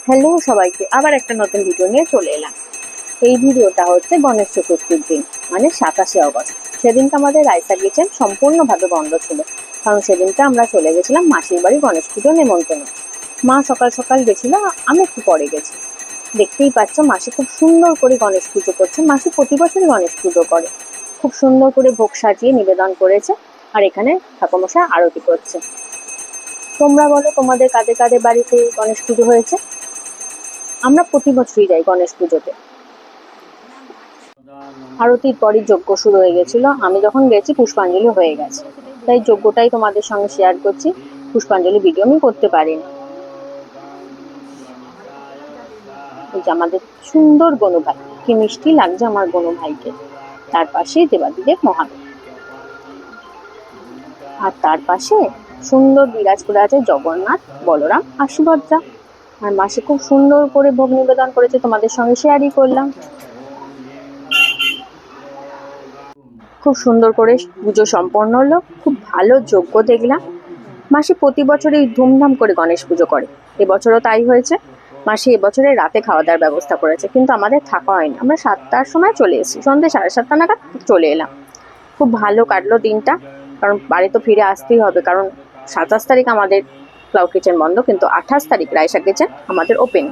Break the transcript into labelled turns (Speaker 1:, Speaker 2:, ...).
Speaker 1: Hello সবাইকে, আবার একটা নতুন ভিডিও নিয়ে চলে এলাম। এই ভিডিওটা হচ্ছে গণেশ চতুর্থীর দিন, মানে 27শে আগস্ট। সেদিনটা আমাদের রায়তা কিচেন সম্পূর্ণভাবে বন্ধ ছিল, কারণ সেদিনটা আমরা চলে গেছিলাম মাসির বাড়ি গণেশ পুজো নেমন্তন্ন। মা সকাল সকাল গেছিল, আমি একটু পরে গেছি। দেখতেই পাচ্ছ মাসি খুব সুন্দর করে গণেশ পুজো করছে। মাসি প্রতি বছরই গণেশ পুজো করে, খুব সুন্দর করে ভোগ সাজিয়ে নিবেদন করেছে। আর এখানে ঠাকুরমশাই আরতি করছে। তোমরা বলো, তোমাদের কাদের কাদের বাড়িতে গণেশ পুজো হয়েছে? আমরা প্রতি বছরই যাই গণেশ পুজোতে। আরতির পরই যজ্ঞ শুরু হয়ে গেছিল। আমি যখন গেছি পুষ্পাঞ্জলি হয়ে গেছে, তাই যজ্ঞটাই তোমাদের সঙ্গে শেয়ার করছি। পুষ্পাঞ্জলি ভিডিও আমি করতে পারিনি। এই যে আমাদের সুন্দর গনু ভাই, কি মিষ্টি লাগছে আমার গনু ভাইকে। তার পাশে দেবাদিদেব মহাদেব, আর তার পাশে সুন্দর বিরাজ করে আছে জগন্নাথ, বলরাম আর সুভদ্রা। আর মাসি খুব সুন্দর করে ভোগ নিবেদন করেছে, তোমাদের সঙ্গে শেয়ারই করলাম। খুব সুন্দর করে পুজো সম্পন্ন হলো, খুব ভালো যজ্ঞ দেখলাম। মাসি প্রতি বছরই ধুমধাম করে গণেশ পুজো করে, এবছরও তাই হয়েছে। মাসি এবছরে রাতে খাওয়া দাওয়ার ব্যবস্থা করেছে, কিন্তু আমাদের থাকা হয়নি। আমরা 7টার সময় চলে এসেছি, সন্ধ্যে 7:30 নাগাদ চলে এলাম। খুব ভালো কাটলো দিনটা, কারণ বাড়ি তো ফিরে আসতেই হবে, কারণ 27 তারিখ আমাদের ক্লাউড কিচেন বন্ধ, কিন্তু 28 তারিখ রায়সা কিচেন আমাদের ওপেন।